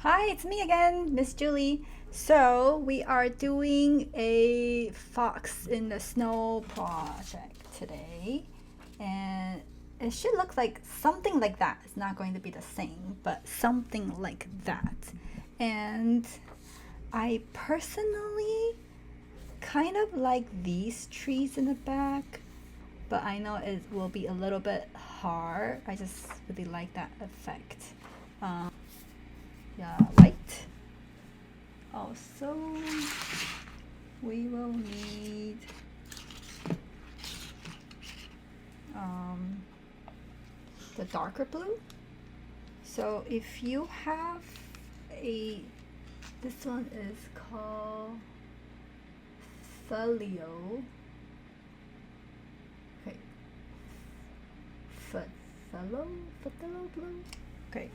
Hi, it's me again, Miss Julie. So we are doing a fox in the snow project today, and it should look like something like that. It's not going to be the same, but something like that. And I personally kind of like these trees in the back, but I know it will be a little bit hard. I just really like that effect. Yeah, white. Also, we will need the darker blue. So if you have this one is called Phthalo. Okay, Phthalo blue. Okay,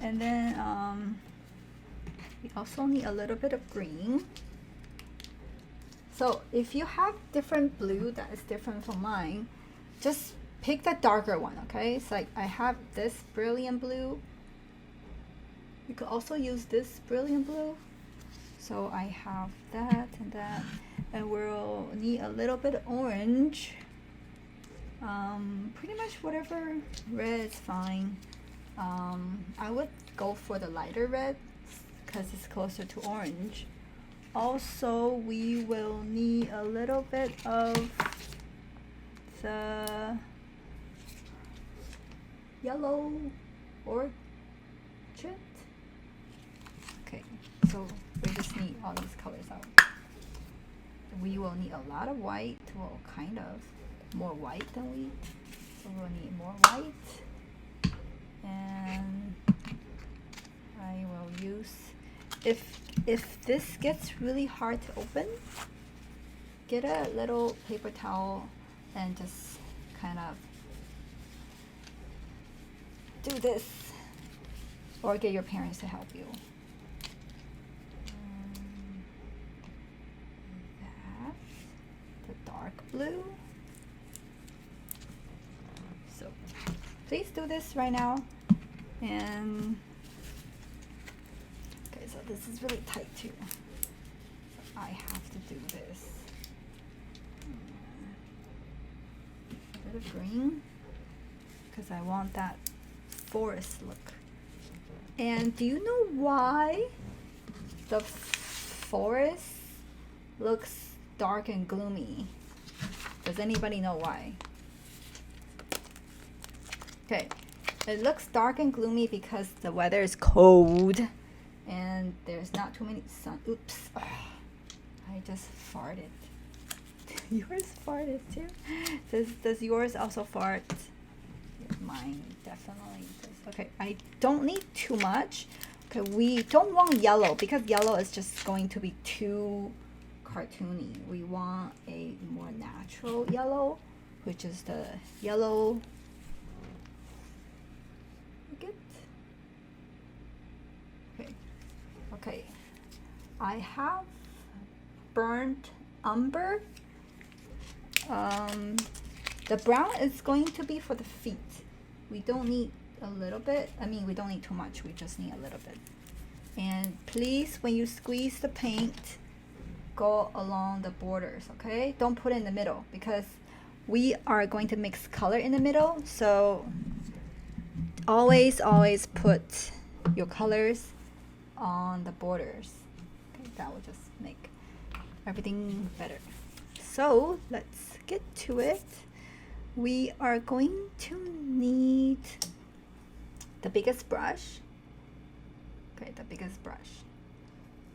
and then we also need a little bit of green. So if you have different blue that is different from mine, just pick the darker one, okay? So like I have this brilliant blue. You could also use this brilliant blue. So I have that and that. And we'll need a little bit of orange. Pretty much whatever red is fine. I would go for the lighter red because it's closer to orange. Also, we will need a little bit of the yellow orchid. Okay, so we just need all these colors out. We will need a lot of white, well, kind of more white than wheat. So we'll need more white. And I will use, if this gets really hard to open, get a little paper towel and just kind of do this, or get your parents to help you. That's the dark blue. So please do this right now. And okay, so this is really tight too. So I have to do this. A bit of green because I want that forest look. And do you know why the forest looks dark and gloomy? Does anybody know why? Okay. It looks dark and gloomy because the weather is cold and there's not too many sun. Oops. Oh, I just farted. Yours farted too? Does yours also fart? Mine definitely does. Okay, I don't need too much. Okay, we don't want yellow because yellow is just going to be too cartoony. We want a more natural yellow, which is the yellow. Okay, I have burnt umber. The brown is going to be for the feet. We don't need a little bit. I mean, we don't need too much. We just need a little bit. And please, when you squeeze the paint, go along the borders, okay? Don't put it in the middle because we are going to mix color in the middle. So always put your colors on the borders. Okay, that will just make everything better. So let's get to it. We are going to need the biggest brush. Okay, the biggest brush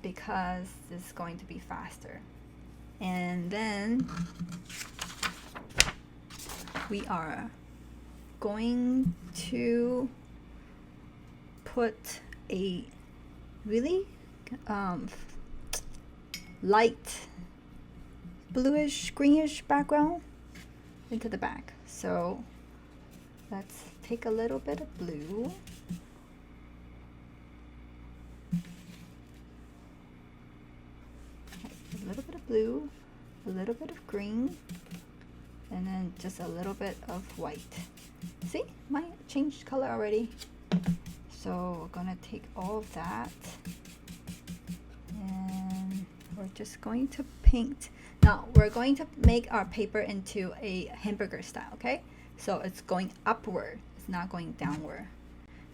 because it's going to be faster. And then we are going to put a really light bluish greenish background into the back. So let's take a little bit of blue, a little bit of blue, a little bit of green, and then just a little bit of white. See, mine changed color already. It's So we're gonna take all of that and we're just going to paint. Now we're going to make our paper into a hamburger style, okay? So it's going upward, it's not going downward,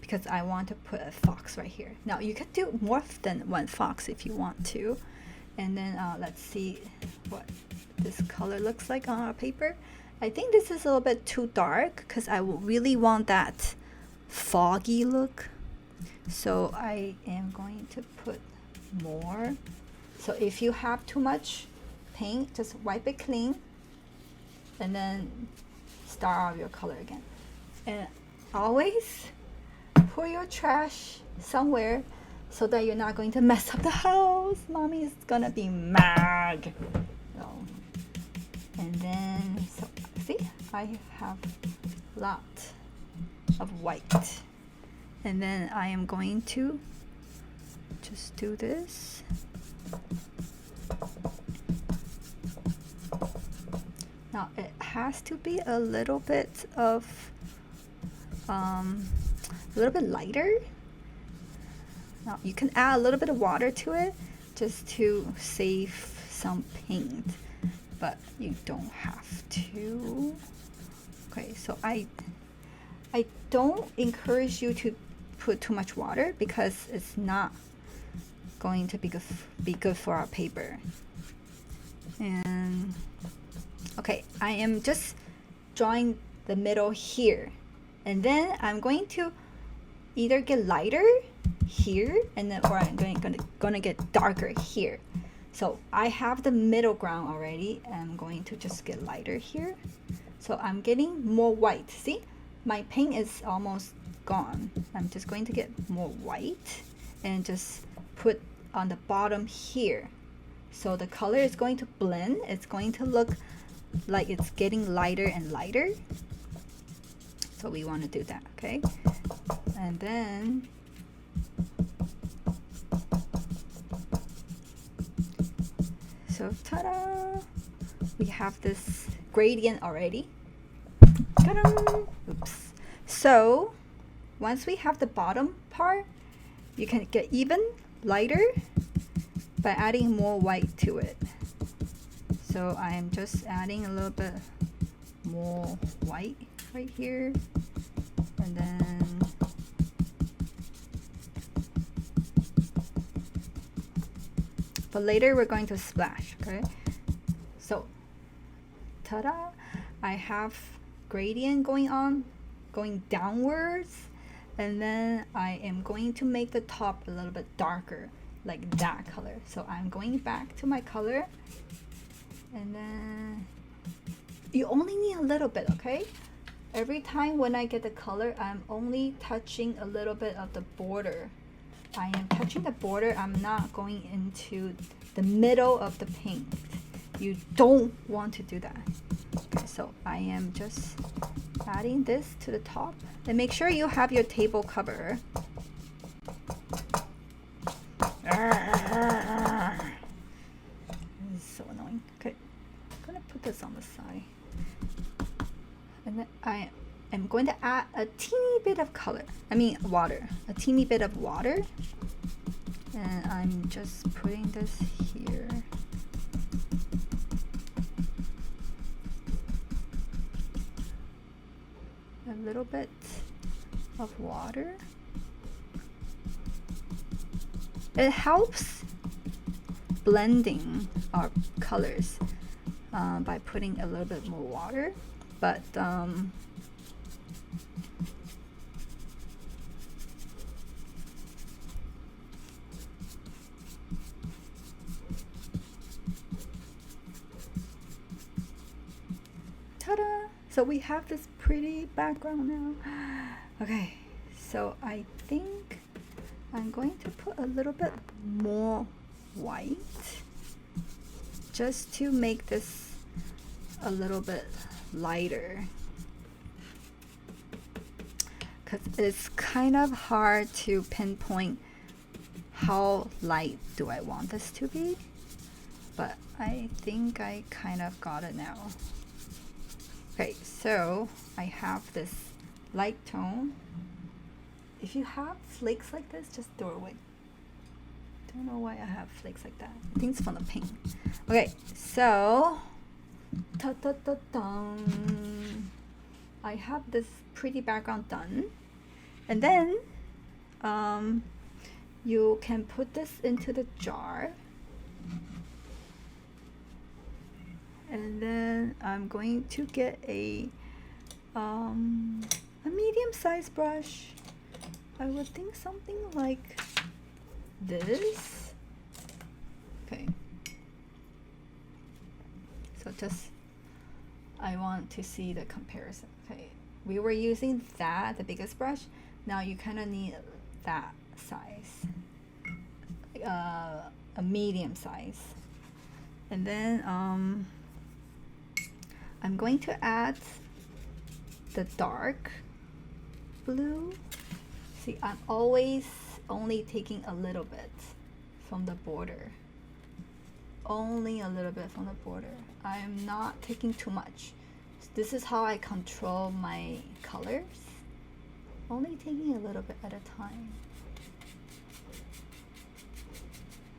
because I want to put a fox right here. Now you could do more than one fox if you want to. And then let's see what this color looks like on our paper. I think this is a little bit too dark because I really want that foggy look. So I am going to put more. So if you have too much paint, just wipe it clean and then start out your color again. And always put your trash somewhere so that you're not going to mess up the house. Mommy is gonna be mad. So, and then, so see, I have a lot of white. And then I am going to just do this. Now it has to be a little bit of, a little bit lighter. Now you can add a little bit of water to it just to save some paint, but you don't have to. Okay, so I don't encourage you to put too much water because it's not going to be good for our paper. And okay, I am just drawing the middle here, and then I'm going to either get lighter here and then, or I'm gonna get darker here. So I have the middle ground already. I'm going to just get lighter here. So I'm getting more white. See, my paint is almost gone. I'm just going to get more white and just put on the bottom here. So the color is going to blend. It's going to look like it's getting lighter and lighter. So we want to do that, okay? And then so ta-da! We have this gradient already. Ta-da! Oops. So once we have the bottom part, you can get even lighter by adding more white to it. So I am just adding a little bit more white right here, and then but later we're going to splash, okay? So ta-da! I have gradient going on, going downwards, and then I am going to make the top a little bit darker, like that color. So I'm going back to my color, and then you only need a little bit, okay? Every time when I get the color, I'm only touching a little bit of the border. I am touching the border. I'm not going into the middle of the paint. You don't want to do that. Okay, so I am just adding this to the top. And make sure you have your table cover. This is so annoying. Okay, I'm gonna put this on the side. And then I am going to add a teeny bit of color. I mean water. A teeny bit of water. And I'm just putting this here. A little bit of water. It helps blending our colors by putting a little bit more water, but ta-da! So we have this pretty background now. Okay, so I think I'm going to put a little bit more white just to make this a little bit lighter, because it's kind of hard to pinpoint how light do I want this to be, but I think I kind of got it now. Okay, so I have this light tone. If you have flakes like this, just throw it away. Don't know why I have flakes like that. I think it's from the paint. Okay, so ta-ta-ta-dum. I have this pretty background done, and then you can put this into the jar, and then I'm going to get a medium-sized brush. I would think something like this. Okay, so just I want to see the comparison. Okay, we were using that, the biggest brush. Now you kind of need that size, a medium size. And then I'm going to add the dark blue. See, I'm always only taking a little bit from the border. Only a little bit from the border. I'm not taking too much. So this is how I control my colors. Only taking a little bit at a time.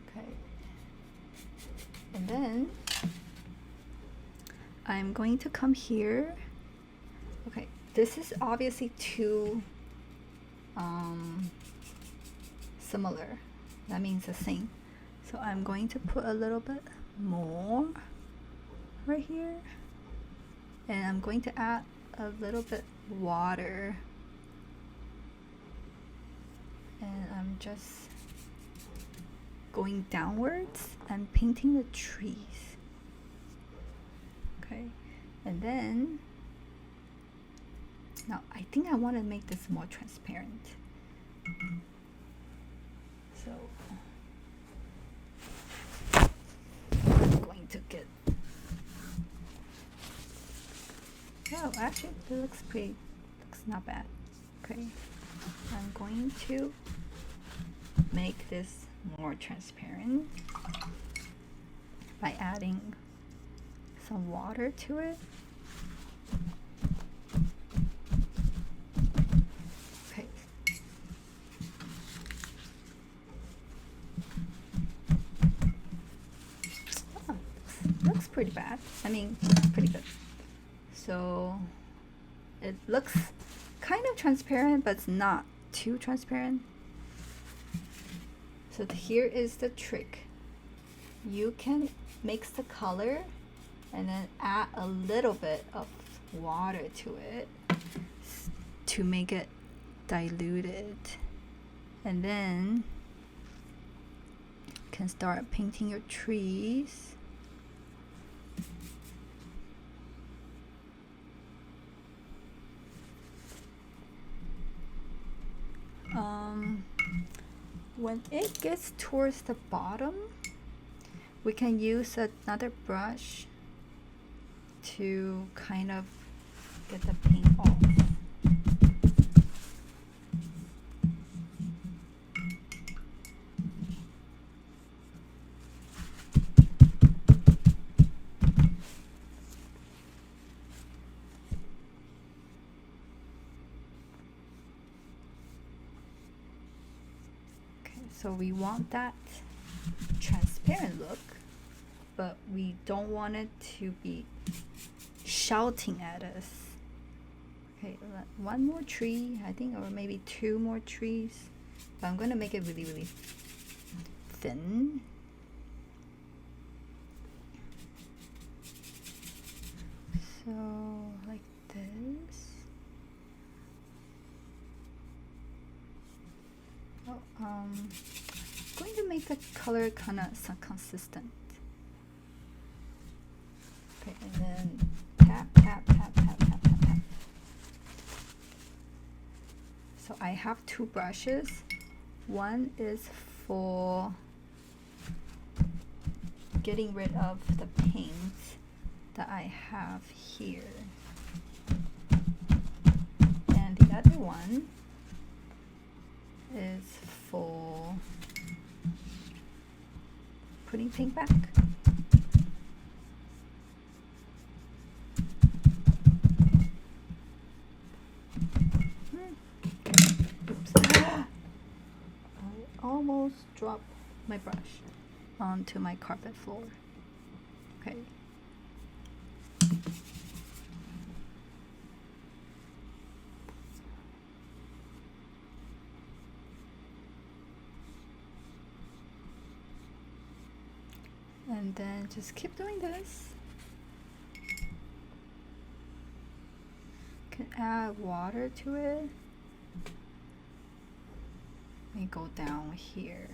Okay. And then I'm going to come here. Okay, this is obviously too similar. That means the same. So I'm going to put a little bit more right here, and I'm going to add a little bit water, and I'm just going downwards and painting the trees. Okay, and then now I think I want to make this more transparent. So I'm going to get, oh, actually it looks pretty, looks not bad. Okay, I'm going to make this more transparent by adding some water to it. Okay. Oh, looks pretty bad. I mean, pretty good. So it looks kind of transparent, but it's not too transparent. So here is the trick. You can mix the color and then add a little bit of water to it to make it diluted, and then you can start painting your trees. When it gets towards the bottom, we can use another brush to kind of get the paint off. So we want that transparent look, but we don't want it to be shouting at us. Okay, one more tree, I think, or maybe two more trees. But I'm going to make it really, really thin. So, like this. Oh, going to make the color kind of consistent. Okay, and then tap, tap, tap, tap, tap, tap, tap. So I have two brushes. One is for getting rid of the paint that I have here. And the other one is for putting paint back. Oops. almost dropped my brush onto my carpet floor. Okay. And then just keep doing this. Can add water to it. Let me go down here.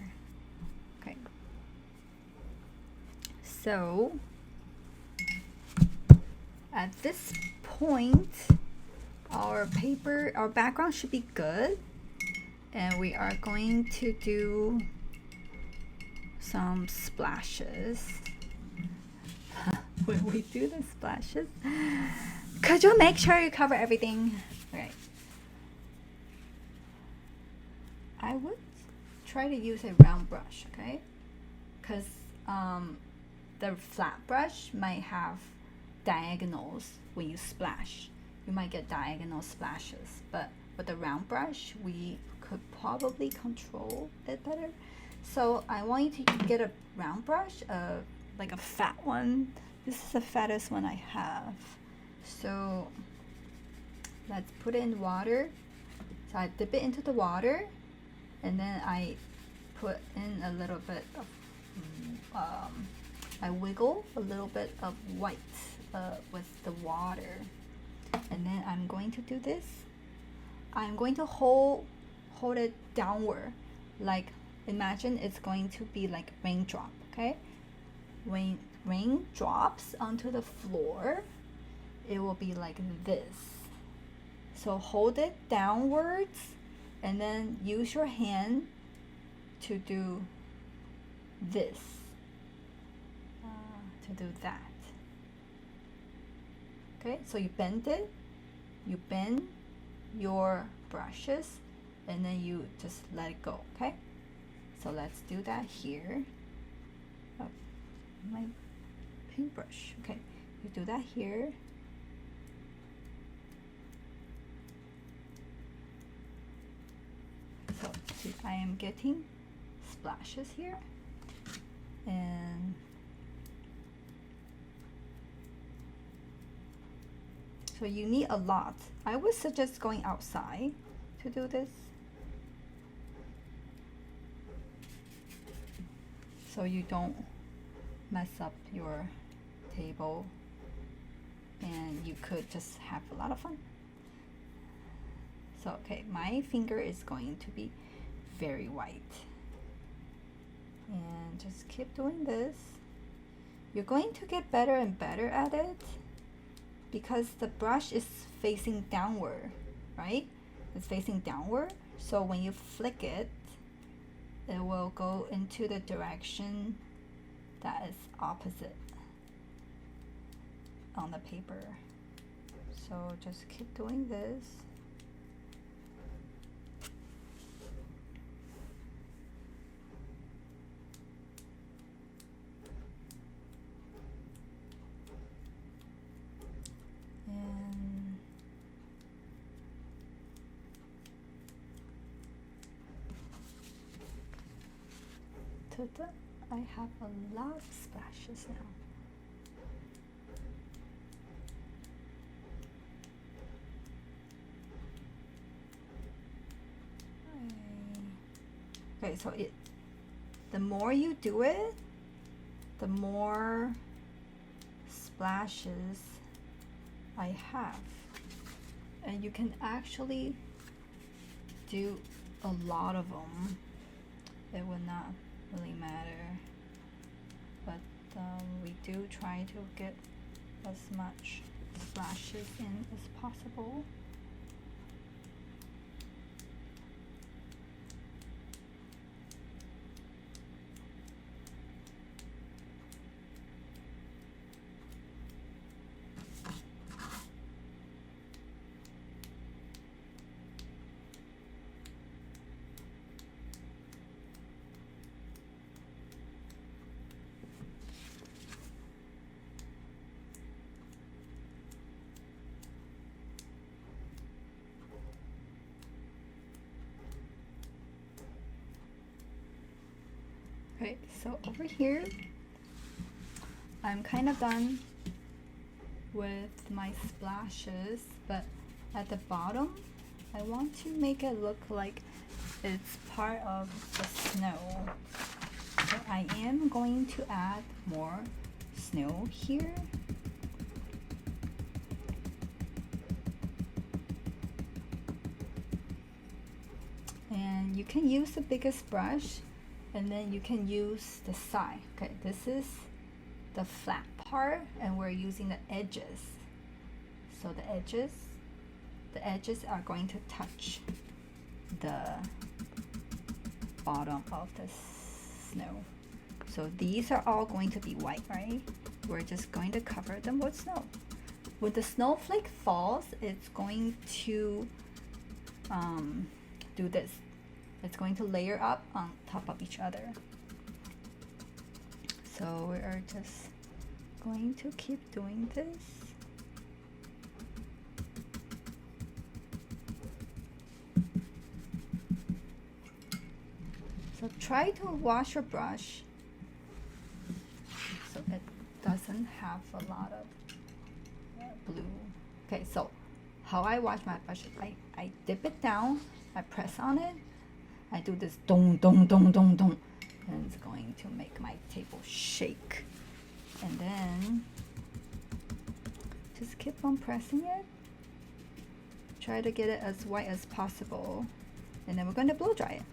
Okay. So at this point, our background should be good. And we are going to do some splashes. When we do the splashes, could you make sure you cover everything? Okay. I would try to use a round brush, okay? Because the flat brush might have diagonals when you splash. You might get diagonal splashes, but with the round brush, we could probably control it better. So I want you to get a round brush, like a fat one. This is the fattest one I have. So let's put it in water. So I dip it into the water, and then I put in a little bit of, I wiggle a little bit of white with the water. And then I'm going to do this. I'm going to hold it downward, like imagine it's going to be like raindrop, okay? When rain drops onto the floor, it will be like this. So hold it downwards and then use your hand to do this, to do that. Okay, so you bend it, you bend your brushes, and then you just let it go, okay? So let's do that here. Oh, my paintbrush. Okay, you do that here. So see, I am getting splashes here, and so you need a lot. I would suggest going outside to do this. So you don't mess up your table, and you could just have a lot of fun. So okay, my finger is going to be very white, and just keep doing this. You're going to get better and better at it because the brush is facing downward, right? It's facing downward, so when you flick it, it will go into the direction that is opposite on the paper. So just keep doing this. And ta-da! I have a lot of splashes now. Okay, so the more you do it, the more splashes I have. And you can actually do a lot of them. It would not really matter, but we do try to get as much splashes in as possible. Okay, so over here, I'm kind of done with my splashes, but at the bottom, I want to make it look like it's part of the snow. So I am going to add more snow here. And you can use the biggest brush, and then you can use the side. Okay, this is the flat part, and we're using the edges. So the edges are going to touch the bottom of the snow. So these are all going to be white, right? We're just going to cover them with snow. When the snowflake falls, it's going to do this. It's going to layer up on top of each other. So we are just going to keep doing this. So try to wash your brush so it doesn't have a lot of blue. Okay, so how I wash my brush, I dip it down, I press on it, I do this dong dong dong dong dong, and it's going to make my table shake. And then just keep on pressing it. Try to get it as white as possible, and then we're going to blow dry it.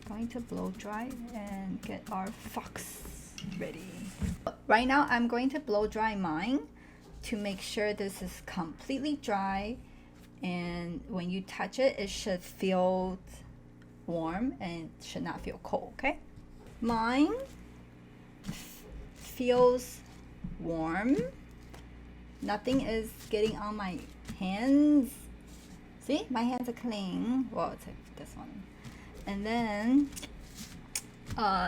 Going to blow dry and get our fox ready. Right now I'm going to blow dry mine to make sure this is completely dry, and when you touch it, it should feel warm and should not feel cold. Okay, mine feels warm. Nothing is getting on my hands. See, my hands are clean. Well, it's like this one. And then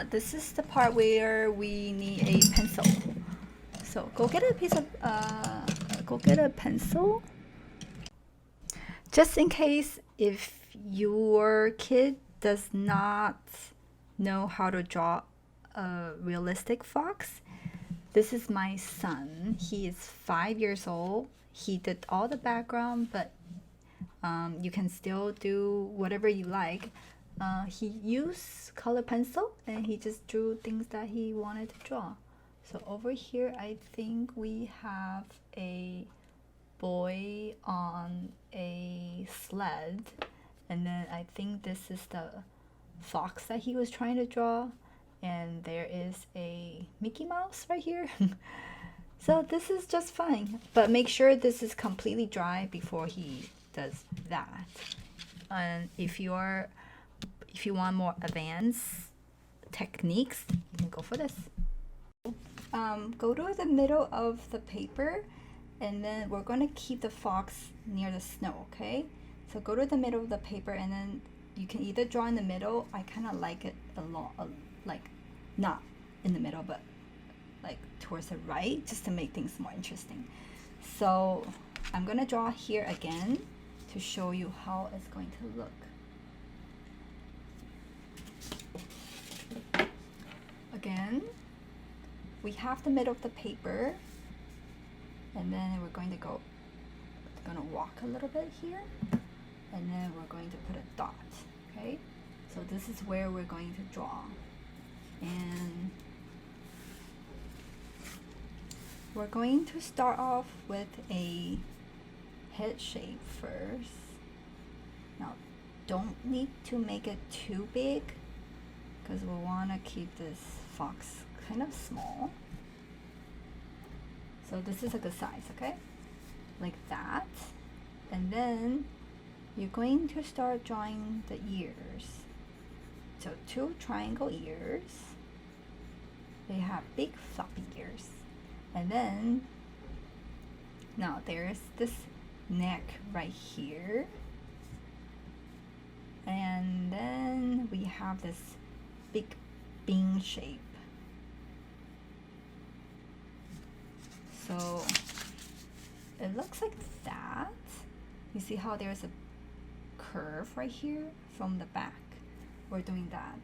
this is the part where we need a pencil. So go get a pencil. Just in case if your kid does not know how to draw a realistic fox, this is my son. He is 5 years old. He did all the background, but you can still do whatever you like. He used color pencil and he just drew things that he wanted to draw. So over here, I think we have a boy on a sled, and then I think this is the fox that he was trying to draw, and there is a Mickey Mouse right here. So this is just fine, but make sure this is completely dry before he does that. And if you want more advanced techniques, you can go for this. Go to the middle of the paper, and then we're going to keep the fox near the snow, okay? So go to the middle of the paper, and then you can either draw in the middle. I kind of like it like not in the middle, but like towards the right, just to make things more interesting. So I'm going to draw here again to show you how it's going to look. Again, we have the middle of the paper, and then we're going to walk a little bit here, and then we're going to put a dot. Okay, so this is where we're going to draw, and we're going to start off with a head shape first. Now, don't need to make it too big, because we want to keep this fox kind of small. So this is a good size, okay? Like that. And then you're going to start drawing the ears. So 2 triangle ears. They have big floppy ears. And then now there's this neck right here. And then we have this big bean shape. So it looks like that. You see how there's a curve right here from the back? We're doing that.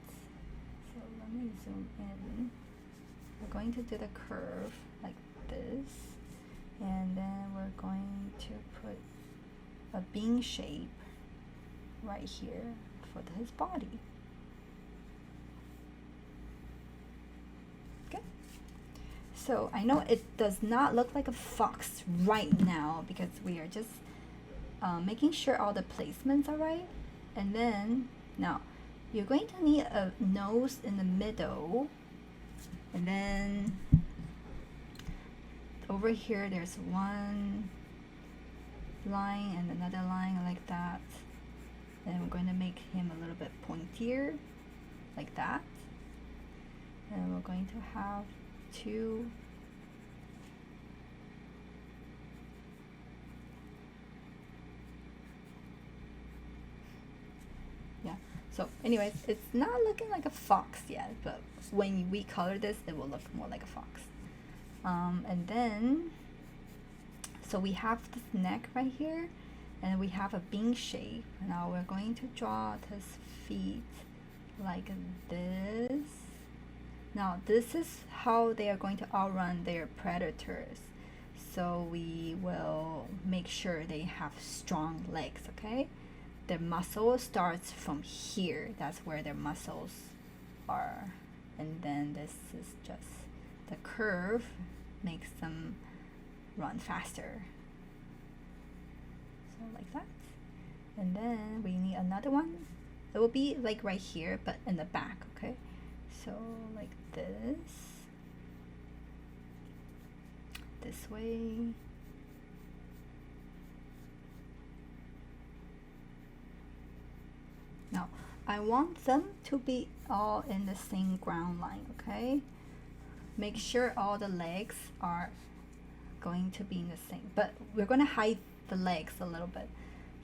So let me zoom in. We're going to do the curve like this, and then we're going to put a bean shape right here for his body. Okay. So I know it does not look like a fox right now because we are just making sure all the placements are right. And then now you're going to need a nose in the middle, and then over here there's one line and another line like that, and we're going to make him a little bit pointier like that, and we're going to have two So anyways, it's not looking like a fox yet, but when we color this, it will look more like a fox. And then, so we have this neck right here, and we have a bean shape. Now we're going to draw his feet like this. Now this is how they are going to outrun their predators. So we will make sure they have strong legs, okay? Their muscle starts from here. That's where their muscles are. And then this is just the curve makes them run faster. So like that. And then we need another one. It will be like right here, but in the back, okay? So like this way. Now, I want them to be all in the same ground line, okay? Make sure all the legs are going to be in the same, but we're going to hide the legs a little bit.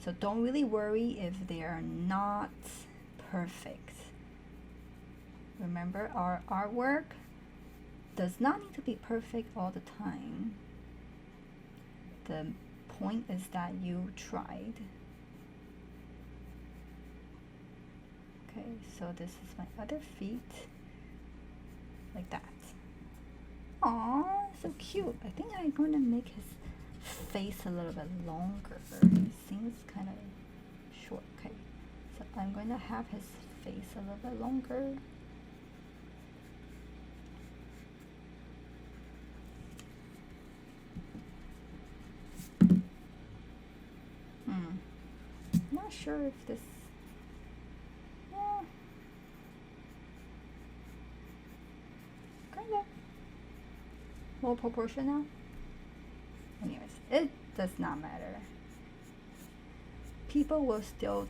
So don't really worry if they are not perfect. Remember, our artwork does not need to be perfect all the time. The point is that you tried. Okay, so this is my other feet, like that. Aww, so cute. I think I'm going to make his face a little bit longer. It seems kind of short. Okay, so I'm going to have his face a little bit longer. Not sure if this. More proportional. Anyways, it does not matter. People will still,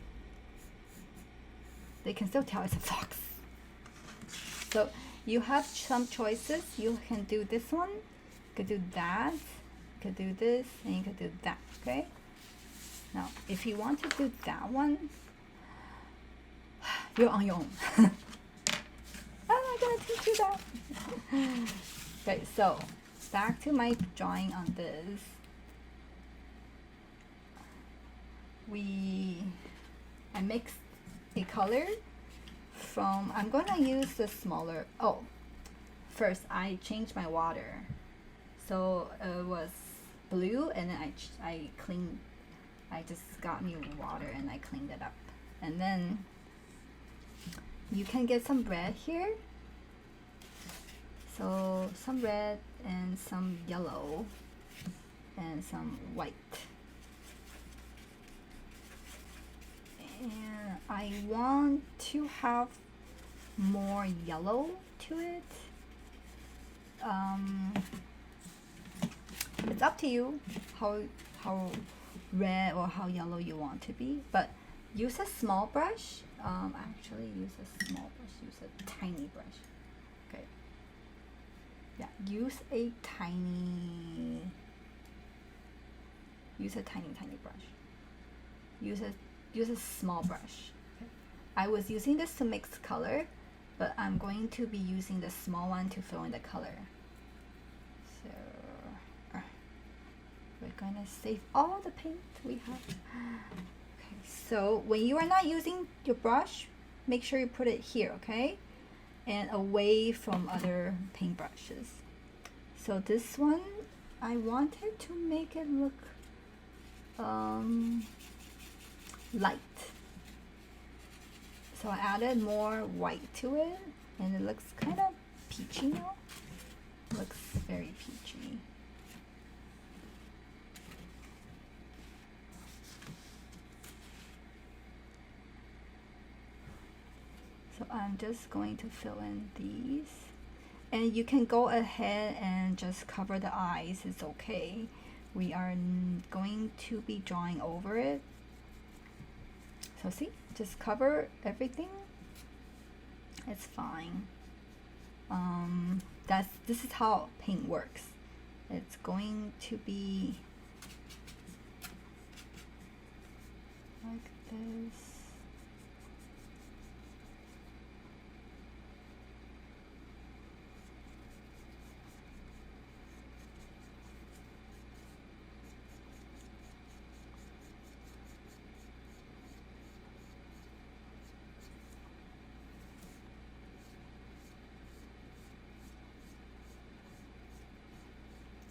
they can still tell it's a fox. So you have some choices. You can do this one, you could do that, you could do this, and you could do that, okay? Now, if you want to do that one, you're on your own. I'm not gonna teach you that. Okay, so back to my drawing on this. I mixed a color from, I'm gonna use the smaller, first I changed my water. So it was blue, and then I just got new water and I cleaned it up. And then you can get some red here. So some red and some yellow and some white. And I want to have more yellow to it. It's up to you how red or how yellow you want to be, but use a small brush. Actually use a small brush, use a tiny brush. Okay. Yeah, use a tiny brush. Use a small brush. Okay. I was using this to mix color, but I'm going to be using the small one to fill in the color. So we're gonna save all the paint we have. Okay, so when you are not using your brush, make sure you put it here, okay? and away from other paintbrushes. So this one, I wanted to make it look light. So I added more white to it, and it looks kind of peachy now. Looks very peachy. So I'm just going to fill in these. And you can go ahead and just cover the eyes, it's okay. We are going to be drawing over it. So see, just cover everything. It's fine. This is how paint works. It's going to be like this.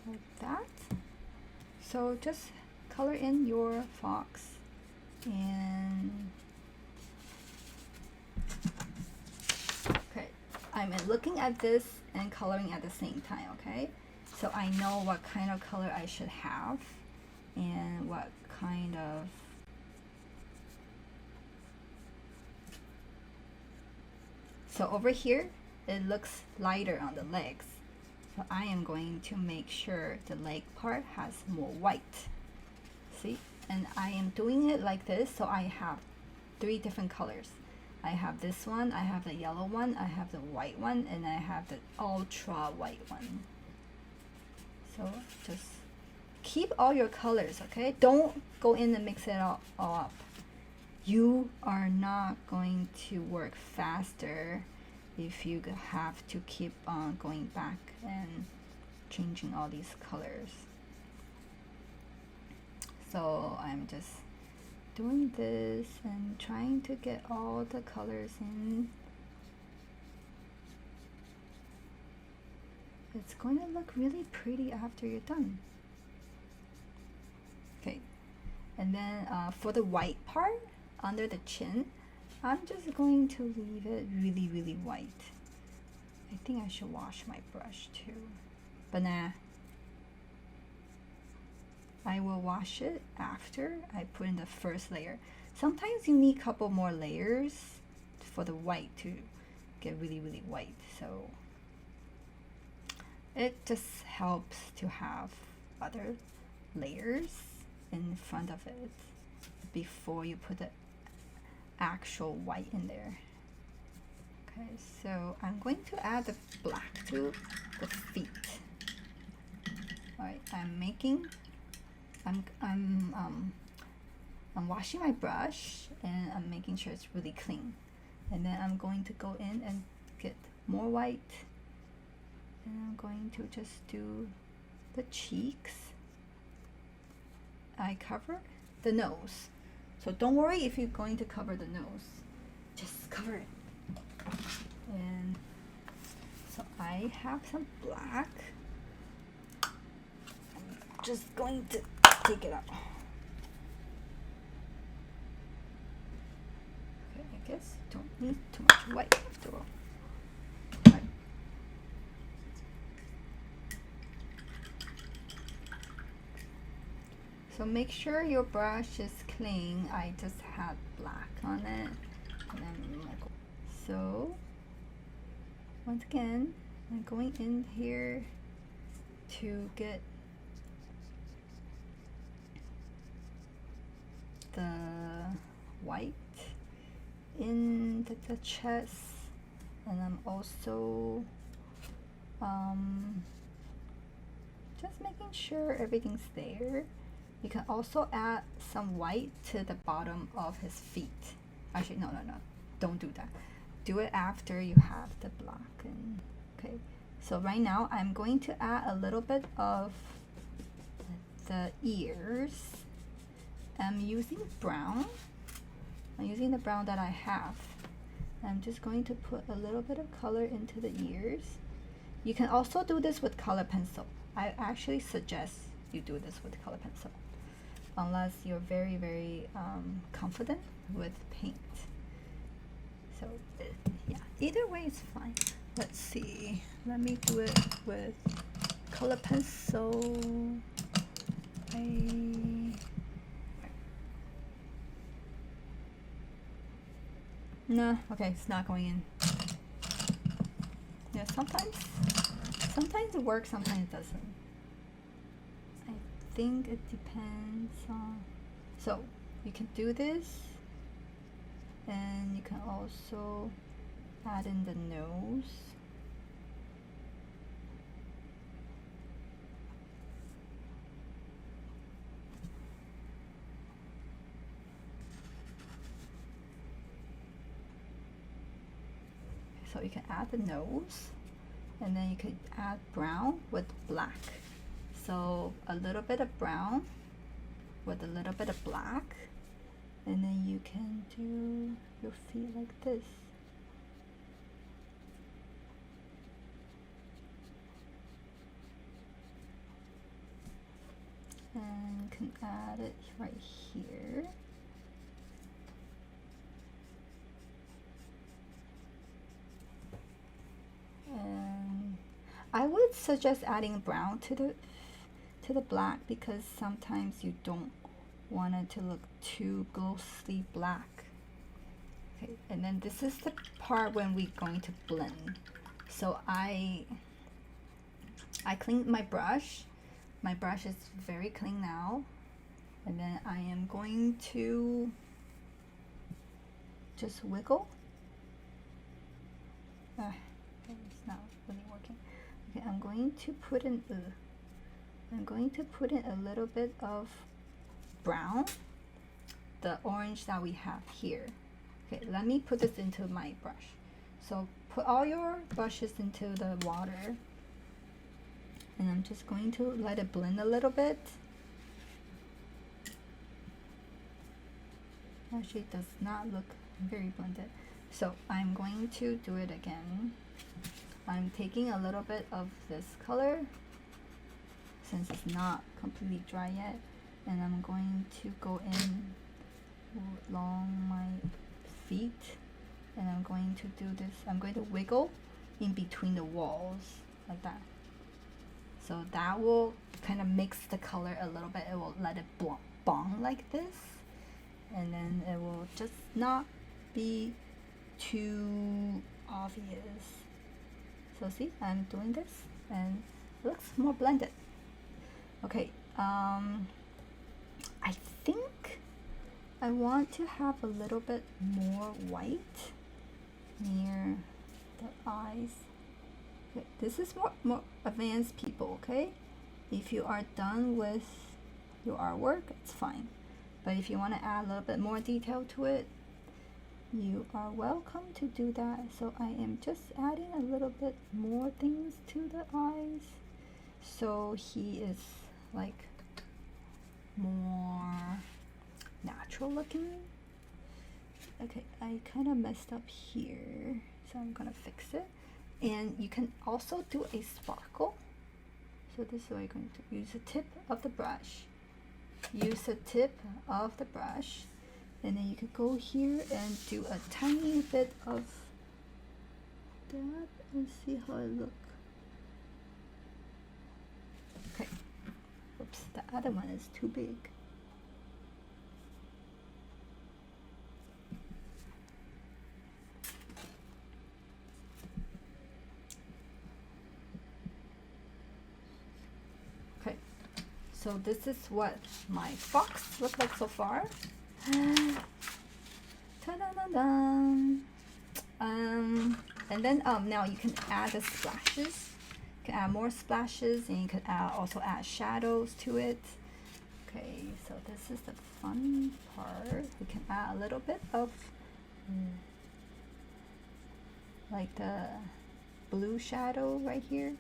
Like that. So just color in your fox, and okay, I'm looking at this and coloring at the same time, okay? So I know what kind of color I should have and what kind of so over here it looks lighter on the legs. So I am going to make sure the leg part has more white. See? And I am doing it like this, so I have 3 different colors. I have this one, I have the yellow one, I have the white one, and I have the ultra white one. So just keep all your colors, okay? Don't go in and mix it all up. You are not going to work faster if you have to keep on going back and changing all these colors. So I'm just doing this and trying to get all the colors in. It's going to look really pretty after you're done. Okay, and then for the white part under the chin, I'm just going to leave it really, really white. I think I should wash my brush too, but nah. I will wash it after I put in the first layer. Sometimes you need a couple more layers for the white to get really, really white. So it just helps to have other layers in front of it before you put the actual white in there. Okay, so I'm going to add the black to the feet. All right, I'm washing my brush and I'm making sure it's really clean. And then I'm going to go in and get more white. And I'm going to just do the cheeks. I cover the nose. So don't worry if you're going to cover the nose. Just cover it. And so I have some black. I'm just going to take it out. Okay, I guess don't need too much white after all. Right. So make sure your brush is clean. I just had black on it. And then so once again, I'm going in here to get the white in the chest, and I'm also just making sure everything's there. You can also add some white to the bottom of his feet. Actually, no, don't do that. Do it after you have the black. And okay, so right now I'm going to add a little bit of the ears. I'm using brown. I'm using the brown that I have, I'm just going to put a little bit of color into the ears. You can also do this with color pencil. I actually suggest you do this with color pencil, unless you're very, very confident with paint. So yeah, either way is fine. Let's see. Let me do it with color pencil. No, okay, it's not going in. Yeah, sometimes it works, sometimes it doesn't. I think it depends on. So you can do this, and you can also add in the nose. So you can add the nose, and then you could add brown with black. So a little bit of brown with a little bit of black, and then you can do your feet like this. And you can add it right here. And I would suggest adding brown to the black, because sometimes you don't want it to look too ghostly black. Okay, and then this is the part when we're going to blend. So I cleaned my brush. My brush is very clean now, and then I am going to just wiggle. It's not really working. Okay, I'm going to put in a little bit of brown, the orange that we have here. Okay, let me put this into my brush. So put all your brushes into the water, and I'm just going to let it blend a little bit. Actually, it does not look very blended. So I'm going to do it again. I'm taking a little bit of this color, since it's not completely dry yet, and I'm going to go in along my feet, and I'm going to do this. I'm going to wiggle in between the walls like that. So that will kind of mix the color a little bit. It will let it bond like this, and then it will just not be too obvious. So see, I'm doing this, and it looks more blended. Okay, I think I want to have a little bit more white near the eyes. Okay, this is more advanced people, okay? If you are done with your artwork, it's fine. But if you want to add a little bit more detail to it, you are welcome to do that. So I am just adding a little bit more things to the eyes, so he is like more natural looking. Okay, I kind of messed up here, so I'm gonna fix it. And you can also do a sparkle. So this is what you're going to use the tip of the brush. Use the tip of the brush, and then you can go here and do a tiny bit of that and see how it looks. Okay. Oops, the other one is too big. Okay, so this is what my fox looks like so far. Ta-da-da-da. And then now you can add the splashes. You can add more splashes, and you can also add shadows to it. Okay, so this is the fun part. We can add a little bit of like the blue shadow right here.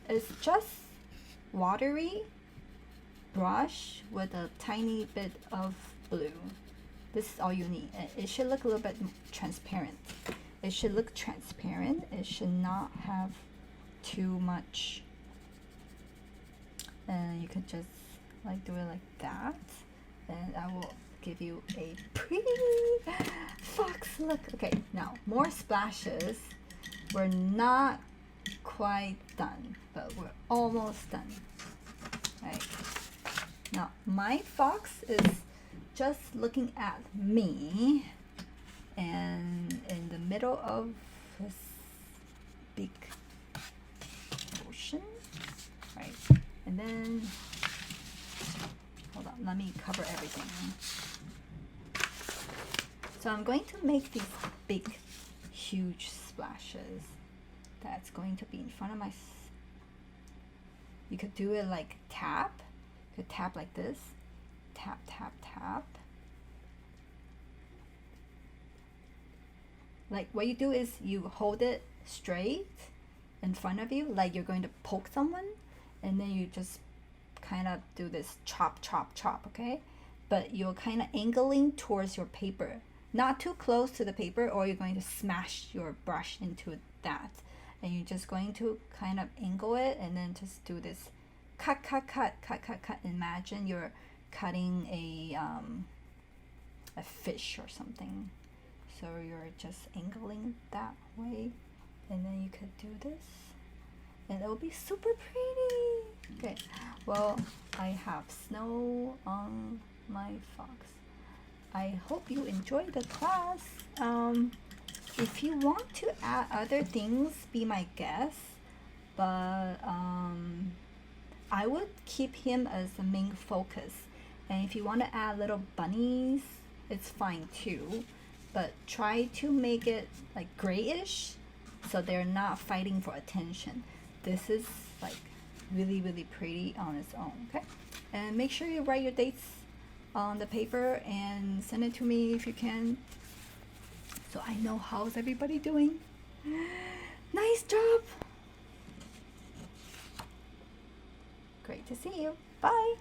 It's just watery brush with a tiny bit of blue. This is all you need. It should look a little bit transparent. It should look transparent. It should not have too much. And you could just like do it like that. And I will give you a pretty fox look. Okay, now more splashes. We're not quite done, but we're almost done. Right. Now my fox is just looking at me, and in the middle of this big ocean, right? And then, hold on, let me cover everything. So I'm going to make these big, huge splashes. That's going to be in front of my, you could do it like tap. You could tap like this. Tap, tap, tap. Like what you do is you hold it straight in front of you, like you're going to poke someone, and then you just kind of do this chop, chop, chop, okay? But you're kind of angling towards your paper, not too close to the paper, or you're going to smash your brush into that. And you're just going to kind of angle it, and then just do this cut, cut, cut, cut, cut, cut. Imagine you're cutting a fish or something. So you're just angling that way, and then you could do this, and it will be super pretty. Okay, well, I have snow on my fox. I hope you enjoyed the class. If you want to add other things, be my guest, but I would keep him as the main focus. And if you want to add little bunnies, it's fine too, but try to make it like grayish so they're not fighting for attention. This is like really, really pretty on its own. Okay, and make sure you write your dates on the paper and send it to me if you can, so I know how's everybody doing. Nice job. Great to see you. Bye.